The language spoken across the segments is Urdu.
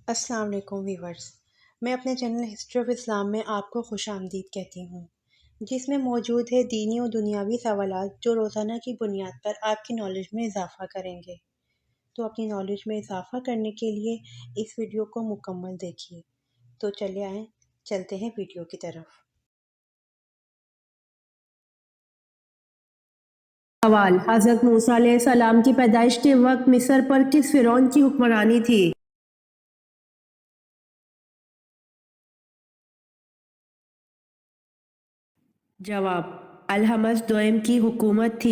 السلام علیکم ویورز، میں اپنے چینل ہسٹری آف اسلام میں آپ کو خوش آمدید کہتی ہوں، جس میں موجود ہے دینی و دنیاوی سوالات جو روزانہ کی بنیاد پر آپ کی نالج میں اضافہ کریں گے۔ تو اپنی نالج میں اضافہ کرنے کے لیے اس ویڈیو کو مکمل دیکھیے۔ تو چلے آئیں، چلتے ہیں ویڈیو کی طرف۔ سوال: حضرت موسیٰ علیہ السلام کی پیدائش کے وقت مصر پر کس فرعون کی حکمرانی تھی؟ جواب: الحمس دوئم کی حکومت تھی۔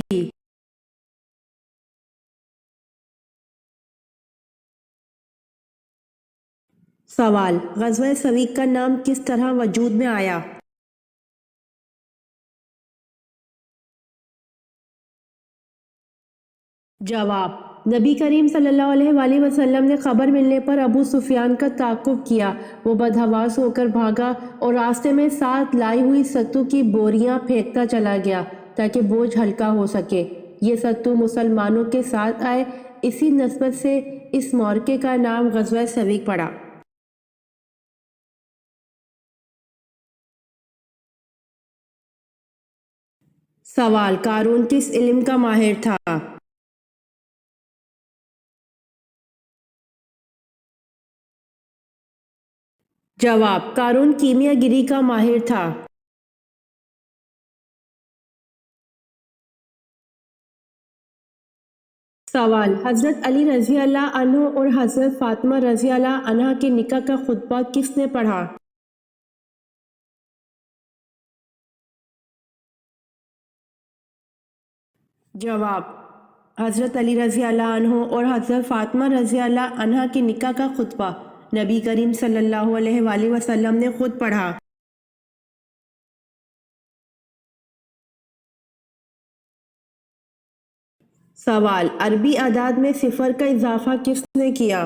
سوال: غزوہ سویق کا نام کس طرح وجود میں آیا؟ جواب: نبی کریم صلی اللہ علیہ وآلہ وسلم نے خبر ملنے پر ابو سفیان کا تعاقب کیا۔ وہ بدحواس ہو کر بھاگا اور راستے میں ساتھ لائی ہوئی ستو کی بوریاں پھینکتا چلا گیا تاکہ بوجھ ہلکا ہو سکے۔ یہ ستو مسلمانوں کے ساتھ آئے، اسی نسبت سے اس معرکے کا نام غزوہ سویق پڑا۔ سوال: قارون کس علم کا ماہر تھا؟ جواب: قارون کیمیا گری کا ماہر تھا۔ سوال: حضرت علی رضی اللہ عنہ اور حضرت فاطمہ رضی اللہ عنہا کے نکاح کا خطبہ کس نے پڑھا؟ جواب: حضرت علی رضی اللہ عنہ اور حضرت فاطمہ رضی اللہ عنہا کے نکاح کا خطبہ نبی کریم صلی اللہ علیہ وآلہ وسلم نے خود پڑھا۔ سوال: عربی اعداد میں صفر کا اضافہ کس نے کیا؟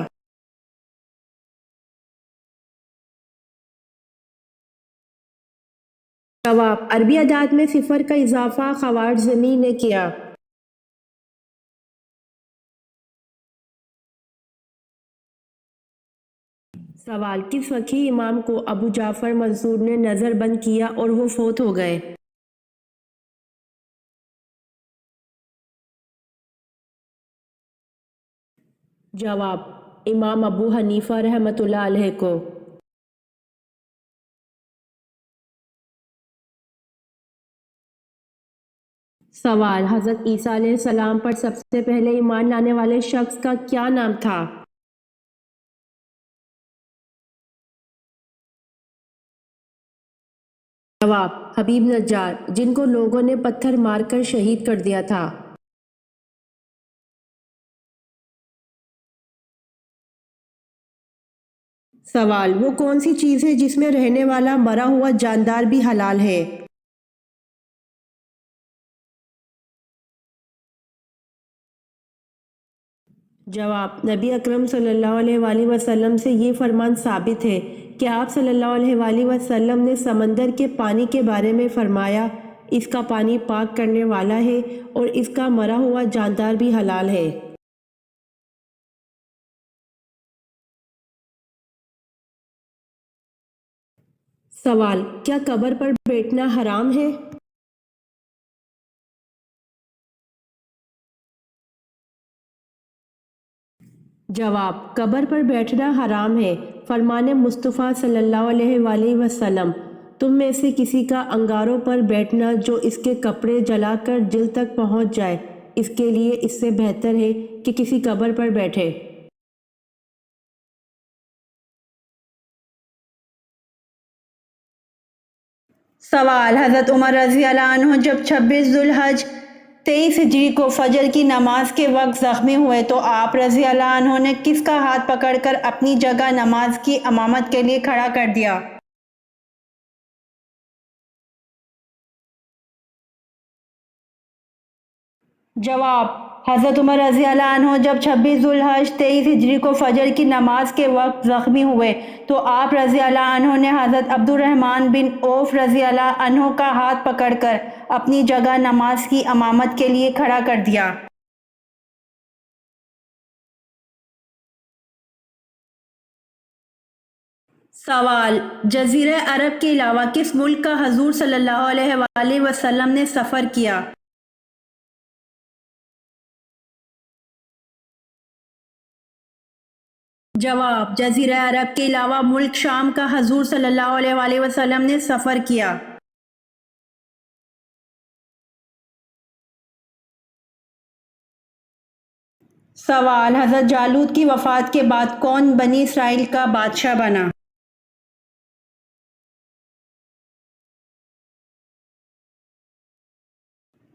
جواب: عربی اعداد میں صفر کا اضافہ خوارزمی نے کیا۔ سوال: کس فقیہ امام کو ابو جعفر منصور نے نظر بند کیا اور وہ فوت ہو گئے؟ جواب: امام ابو حنیفہ رحمۃ اللہ علیہ کو۔ سوال: حضرت عیسیٰ علیہ السلام پر سب سے پہلے ایمان لانے والے شخص کا کیا نام تھا؟ جواب: حبیب نجار، جن کو لوگوں نے پتھر مار کر شہید کر دیا تھا۔ سوال: وہ کون سی چیز ہے جس میں رہنے والا مرا ہوا جاندار بھی حلال ہے؟ جواب: نبی اکرم صلی اللہ علیہ وآلہ وسلم سے یہ فرمان ثابت ہے کہ آپ صلی اللہ علیہ وآلہ وسلم نے سمندر کے پانی کے بارے میں فرمایا، اس کا پانی پاک کرنے والا ہے اور اس کا مرا ہوا جاندار بھی حلال ہے۔ سوال: کیا قبر پر بیٹھنا حرام ہے؟ جواب: قبر پر بیٹھنا حرام ہے۔ فرمان مصطفیٰ صلی اللہ علیہ وآلہ وسلم: تم میں سے کسی کا انگاروں پر بیٹھنا جو اس کے کپڑے جلا کر جلد تک پہنچ جائے، اس کے لیے اس سے بہتر ہے کہ کسی قبر پر بیٹھے۔ سوال: حضرت عمر رضی اللہ عنہ جب 26 ذو الحج 23 ہجری کو فجر کی نماز کے وقت زخمی ہوئے تو آپ رضی اللہ عنہ نے کس کا ہاتھ پکڑ کر اپنی جگہ نماز کی امامت کے لیے کھڑا کر دیا؟ جواب: حضرت عمر رضی اللہ عنہ جب 26 ذو الحج 23 ہجری کو فجر کی نماز کے وقت زخمی ہوئے تو آپ رضی اللہ عنہ نے حضرت عبد الرحمن بن عوف رضی اللہ عنہ کا ہاتھ پکڑ کر اپنی جگہ نماز کی امامت کے لیے کھڑا کر دیا۔ سوال: جزیرہ عرب کے علاوہ کس ملک کا حضور صلی اللہ علیہ وآلہ وسلم نے سفر کیا؟ جواب: جزیرہ عرب کے علاوہ ملک شام کا حضور صلی اللہ علیہ وآلہ وسلم نے سفر کیا۔ سوال: حضرت جالوت کی وفات کے بعد کون بنی اسرائیل کا بادشاہ بنا؟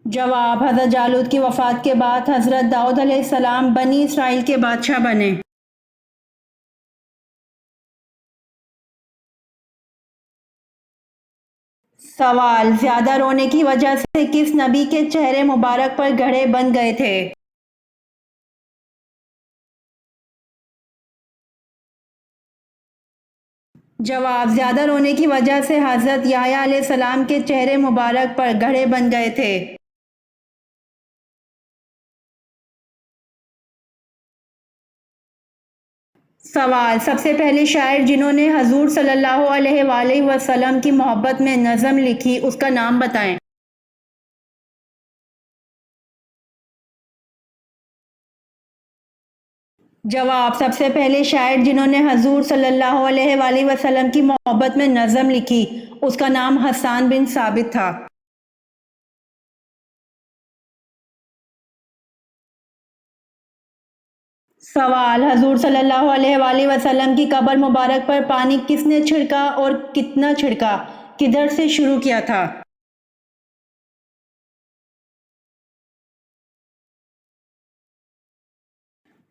جواب: حضرت جالوت کی وفات کے بعد حضرت داؤد علیہ السلام بنی اسرائیل کے بادشاہ بنے۔ سوال: زیادہ رونے کی وجہ سے کس نبی کے چہرے مبارک پر گڑھے بن گئے تھے؟ جواب: زیادہ رونے کی وجہ سے حضرت یحییٰ علیہ السلام کے چہرے مبارک پر گڑھے بن گئے تھے۔ سوال: سب سے پہلے شاعر جنہوں نے حضور صلی اللہ علیہ وآلہ وسلم کی محبت میں نظم لکھی اس کا نام بتائیں۔ جواب: سب سے پہلے شاعر جنہوں نے حضور صلی اللہ علیہ وآلہ وسلم کی محبت میں نظم لکھی اس کا نام حسان بن ثابت تھا۔ سوال: حضور صلی اللہ علیہ وآلہ وسلم کی قبر مبارک پر پانی کس نے چھڑکا اور کتنا چھڑکا؟ کدھر سے شروع کیا تھا؟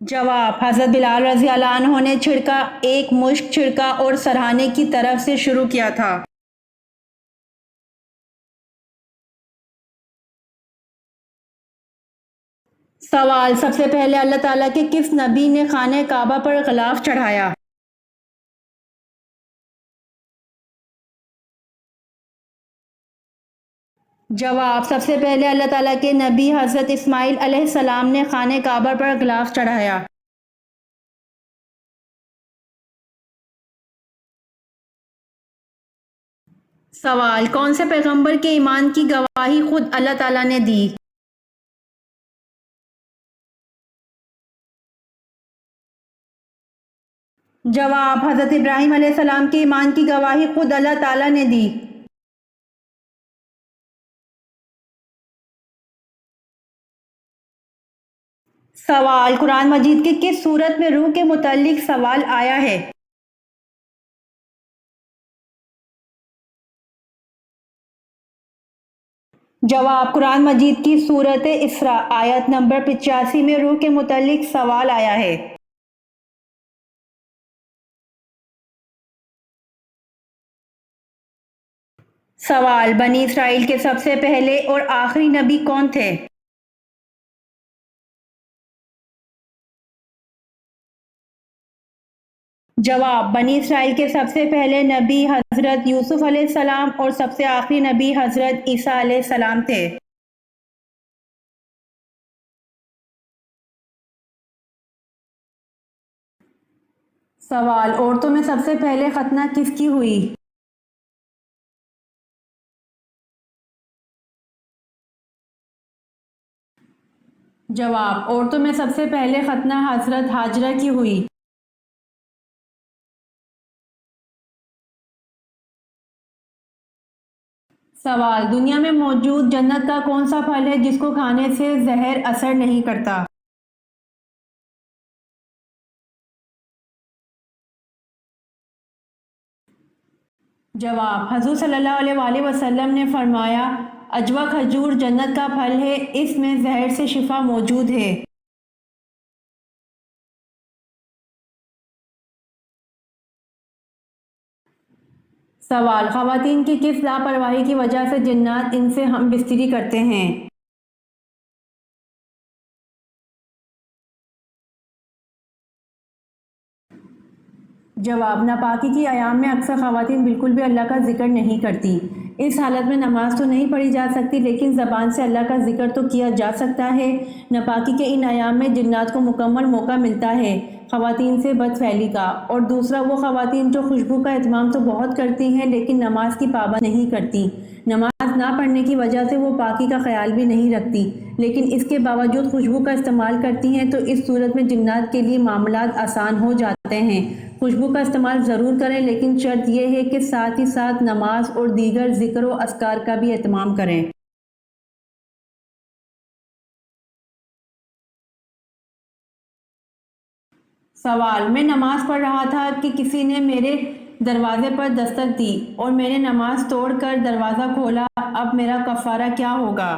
جواب: حضرت بلال رضی اللہ عنہ نے چھڑکا، ایک مشک چھڑکا اور سرہانے کی طرف سے شروع کیا تھا۔ سوال: سب سے پہلے اللہ تعالیٰ کے کس نبی نے خانہ کعبہ پر غلاف چڑھایا؟ جواب: سب سے پہلے اللہ تعالیٰ کے نبی حضرت اسماعیل علیہ السلام نے خانہ کعبہ پر غلاف چڑھایا۔ سوال: کون سے پیغمبر کے ایمان کی گواہی خود اللہ تعالیٰ نے دی؟ جواب: حضرت ابراہیم علیہ السلام کے ایمان کی گواہی خود اللہ تعالیٰ نے دی۔ سوال: قرآن مجید کی کس سورت میں روح کے متعلق سوال آیا ہے؟ جواب: قرآن مجید کی سورت اسراء آیت نمبر 85 میں روح کے متعلق سوال آیا ہے۔ سوال: بنی اسرائیل کے سب سے پہلے اور آخری نبی کون تھے؟ جواب: بنی اسرائیل کے سب سے پہلے نبی حضرت یوسف علیہ السلام اور سب سے آخری نبی حضرت عیسیٰ علیہ السلام تھے۔ سوال: عورتوں میں سب سے پہلے ختنہ کس کی ہوئی؟ جواب: عورتوں میں سب سے پہلے ختنہ حضرت ہاجرہ کی ہوئی۔ سوال: دنیا میں موجود جنت کا کون سا پھل ہے جس کو کھانے سے زہر اثر نہیں کرتا؟ جواب: حضور صلی اللہ علیہ وآلہ وسلم نے فرمایا، عجوہ کھجور جنت کا پھل ہے، اس میں زہر سے شفا موجود ہے۔ سوال: خواتین کی کس لاپرواہی کی وجہ سے جنات ان سے ہم بستری کرتے ہیں؟ جواب: ناپاکی کی ایام میں اکثر خواتین بالکل بھی اللہ کا ذکر نہیں کرتی۔ اس حالت میں نماز تو نہیں پڑھی جا سکتی لیکن زبان سے اللہ کا ذکر تو کیا جا سکتا ہے۔ ناپاکی کے ان ایام میں جنات کو مکمل موقع ملتا ہے خواتین سے بد فعلی کا، اور دوسرا وہ خواتین جو خوشبو کا اہتمام تو بہت کرتی ہیں لیکن نماز کی پابند نہیں کرتی، نماز نہ پڑھنے کی وجہ سے وہ پاکی کا خیال بھی نہیں رکھتی لیکن اس کے باوجود خوشبو کا استعمال کرتی ہیں، تو اس صورت میں جنات کے لیے معاملات آسان ہو جاتے ہیں۔ خوشبو کا استعمال ضرور کریں لیکن شرط یہ ہے کہ ساتھ ہی ساتھ نماز اور دیگر ذکر و اذکار کا بھی اہتمام کریں۔ سوال: میں نماز پڑھ رہا تھا کہ کسی نے میرے دروازے پر دستک دی اور میں نے نماز توڑ کر دروازہ کھولا، اب میرا کفارہ کیا ہوگا؟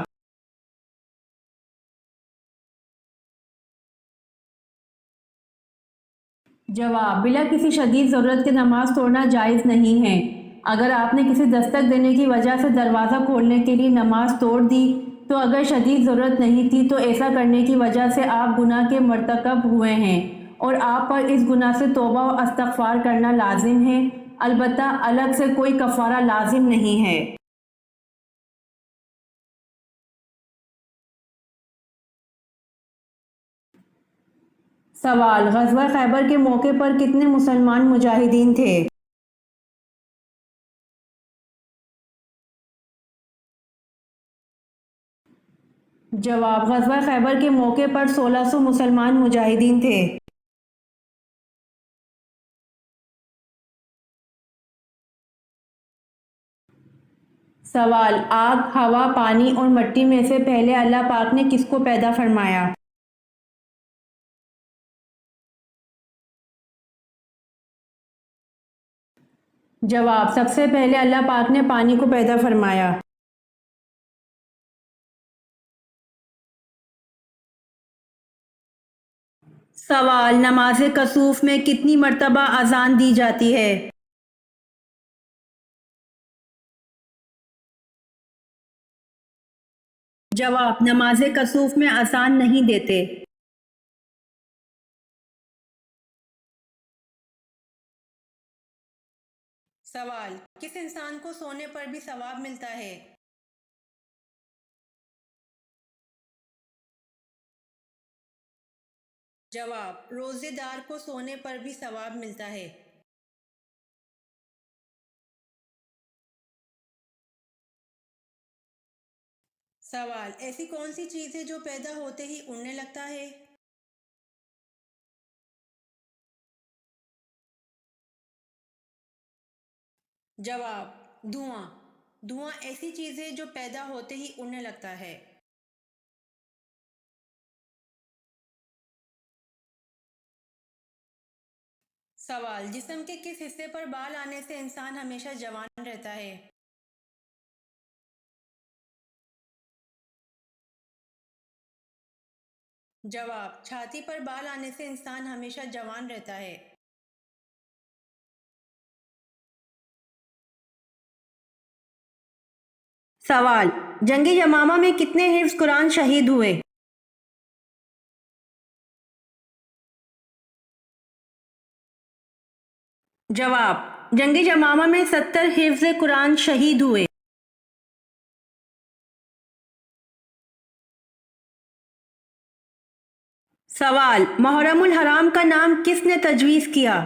جواب: بلا کسی شدید ضرورت کے نماز توڑنا جائز نہیں ہے۔ اگر آپ نے کسی دستک دینے کی وجہ سے دروازہ کھولنے کے لیے نماز توڑ دی تو اگر شدید ضرورت نہیں تھی تو ایسا کرنے کی وجہ سے آپ گناہ کے مرتکب ہوئے ہیں اور آپ پر اس گناہ سے توبہ و استغفار کرنا لازم ہے، البتہ الگ سے کوئی کفارہ لازم نہیں ہے۔ سوال: غزوہ خیبر کے موقع پر کتنے مسلمان مجاہدین تھے؟ جواب: غزوہ خیبر کے موقع پر 1600 مسلمان مجاہدین تھے۔ سوال: آگ، ہوا، پانی اور مٹی میں سے پہلے اللہ پاک نے کس کو پیدا فرمایا؟ جواب: سب سے پہلے اللہ پاک نے پانی کو پیدا فرمایا۔ سوال: نماز کسوف میں کتنی مرتبہ اذان دی جاتی ہے؟ جواب: نماز کسوف میں اذان نہیں دیتے۔ سوال: کس انسان کو سونے پر بھی ثواب ملتا ہے؟ جواب: روزے دار کو سونے پر بھی ثواب ملتا ہے۔ سوال: ایسی کون سی چیز ہے جو پیدا ہوتے ہی اڑنے لگتا ہے؟ جواب: دھواں۔ دھواں ایسی چیز ہے جو پیدا ہوتے ہی اڑنے لگتا ہے۔ سوال: جسم کے کس حصے پر بال آنے سے انسان ہمیشہ جوان رہتا ہے؟ جواب: چھاتی پر بال آنے سے انسان ہمیشہ جوان رہتا ہے۔ سوال: جنگ یمامہ میں کتنے حفظ قرآن شہید ہوئے؟ جواب: جنگ یمامہ میں 70 حفظ قرآن شہید ہوئے۔ سوال: محرم الحرام کا نام کس نے تجویز کیا؟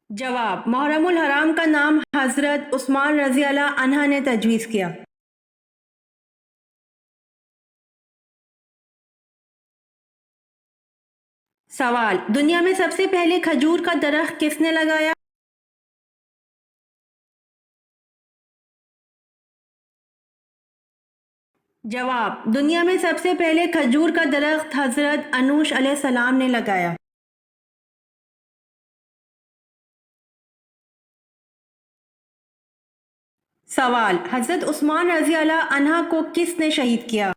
جواب: محرم الحرام کا نام حضرت عثمان رضی اللہ عنہ نے تجویز کیا۔ سوال: دنیا میں سب سے پہلے کھجور کا درخت کس نے لگایا؟ جواب: دنیا میں سب سے پہلے کھجور کا درخت حضرت انوش علیہ السلام نے لگایا۔ سوال: حضرت عثمان رضی اللہ عنہ کو کس نے شہید کیا؟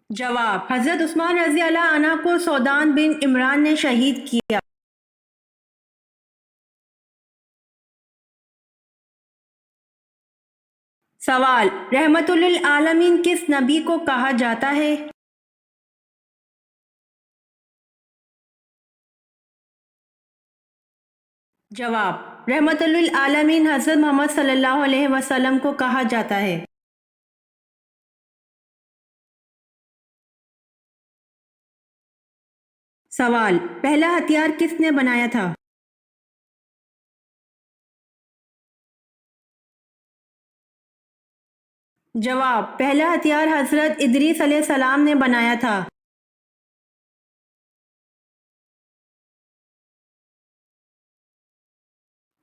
جواب: حضرت عثمان رضی اللہ عنہ کو سودان بن عمران نے شہید کیا۔ سوال: رحمت للعالمین کس نبی کو کہا جاتا ہے؟ جواب: رحمت للعالمین حضرت محمد صلی اللہ علیہ وسلم کو کہا جاتا ہے؟ سوال: پہلا ہتھیار کس نے بنایا تھا؟ جواب: پہلا ہتھیار حضرت ادریس علیہ السلام نے بنایا تھا۔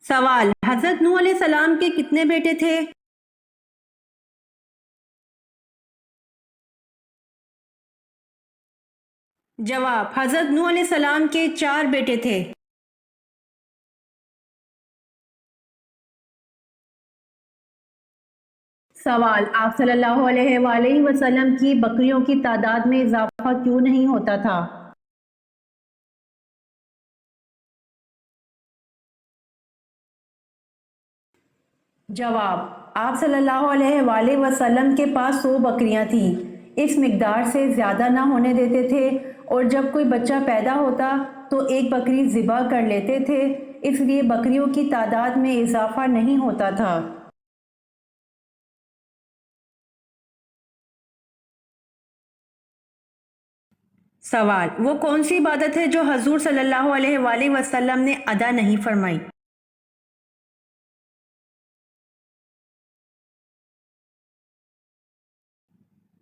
سوال: حضرت نوح علیہ السلام کے کتنے بیٹے تھے؟ جواب: حضرت نوح علیہ السلام کے 4 بیٹے تھے۔ سوال: آپ صلی اللہ علیہ وآلہ وسلم کی بکریوں کی تعداد میں اضافہ کیوں نہیں ہوتا تھا؟ جواب: آپ صلی اللہ علیہ وآلہ وسلم کے پاس 100 بکریاں تھیں، اس مقدار سے زیادہ نہ ہونے دیتے تھے، اور جب کوئی بچہ پیدا ہوتا تو ایک بکری ذبح کر لیتے تھے، اس لیے بکریوں کی تعداد میں اضافہ نہیں ہوتا تھا۔ سوال: وہ کون سی عبادت ہے جو حضور صلی اللہ علیہ وآلہ وسلم نے ادا نہیں فرمائی؟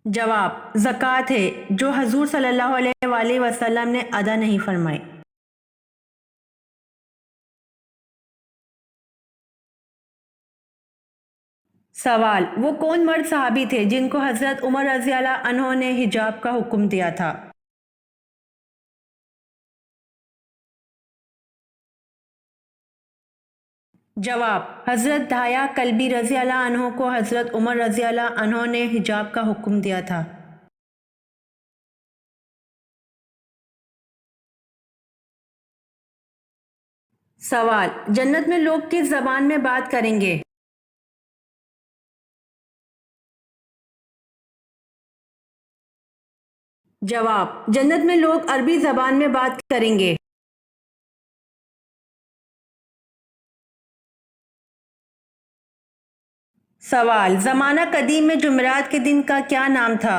جواب: زکوٰۃ ہے، جو حضور صلی اللہ علیہ وآلہ وسلم نے ادا نہیں فرمائی۔ سوال: وہ کون مرد صحابی تھے جن کو حضرت عمر رضی اللہ عنہ نے حجاب کا حکم دیا تھا؟ جواب: حضرت دہیا کلبی رضی اللہ عنہ کو حضرت عمر رضی اللہ عنہ نے حجاب کا حکم دیا تھا۔ سوال: جنت میں لوگ کس زبان میں بات کریں گے؟ جواب: جنت میں لوگ عربی زبان میں بات کریں گے۔ سوال: زمانہ قدیم میں جمعرات کے دن کا کیا نام تھا؟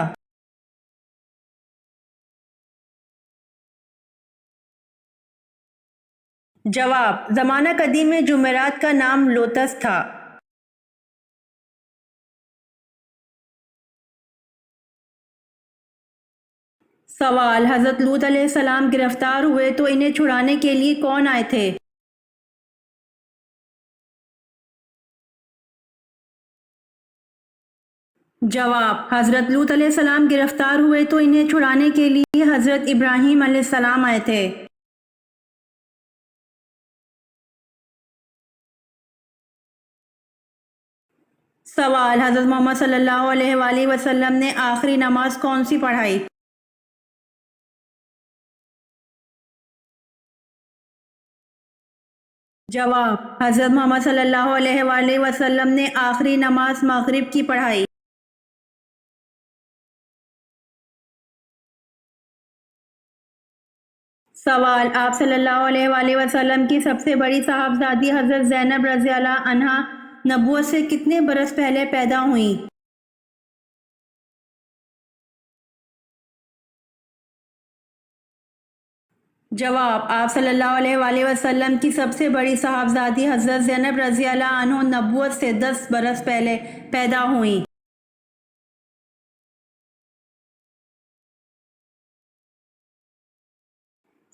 جواب: زمانہ قدیم میں جمعرات کا نام لوتس تھا۔ سوال: حضرت لوط علیہ السلام گرفتار ہوئے تو انہیں چھڑانے کے لیے کون آئے تھے؟ جواب: حضرت لوط علیہ السلام گرفتار ہوئے تو انہیں چھڑانے کے لیے حضرت ابراہیم علیہ السلام آئے تھے۔ سوال: حضرت محمد صلی اللہ علیہ وآلہ وسلم نے آخری نماز کون سی پڑھائی؟ جواب: حضرت محمد صلی اللہ علیہ وآلہ وسلم نے آخری نماز مغرب کی پڑھائی۔ سوال: آپ صلی اللہ علیہ وآلہ وسلم کی سب سے بڑی صاحبزادی حضرت زینب رضی اللہ عنہا نبوت سے کتنے برس پہلے پیدا ہوئیں؟ جواب: آپ صلی اللہ علیہ وآلہ وسلم کی سب سے بڑی صاحبزادی حضرت زینب رضی اللہ عنہ نبوت سے 10 برس پہلے پیدا ہوئیں۔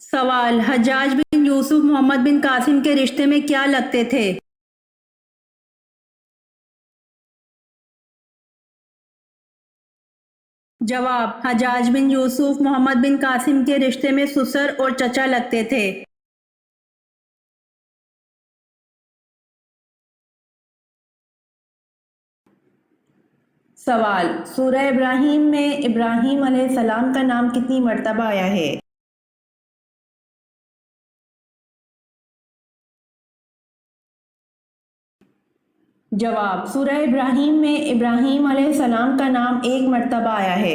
سوال: حجاج بن یوسف محمد بن قاسم کے رشتے میں کیا لگتے تھے؟ جواب: حجاج بن یوسف محمد بن قاسم کے رشتے میں سسر اور چچا لگتے تھے۔ سوال: سورہ ابراہیم میں ابراہیم علیہ السلام کا نام کتنی مرتبہ آیا ہے؟ جواب: سورہ ابراہیم میں ابراہیم علیہ السلام کا نام 1 مرتبہ آیا ہے۔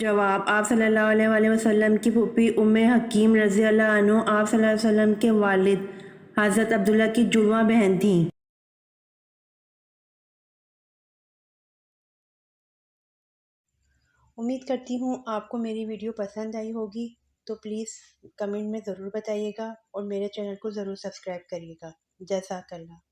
جواب: آپ صلی اللہ علیہ وسلم کی پھوپھی ام حکیم رضی اللہ عنہ آپ صلی اللہ علیہ وسلم کے والد حضرت عبداللہ کی جڑواں بہن تھیں۔ امید کرتی ہوں آپ کو میری ویڈیو پسند آئی ہوگی، تو پلیز کمنٹ میں ضرور بتائیے گا اور میرے چینل کو ضرور سبسکرائب کریے گا۔ جزاک اللہ۔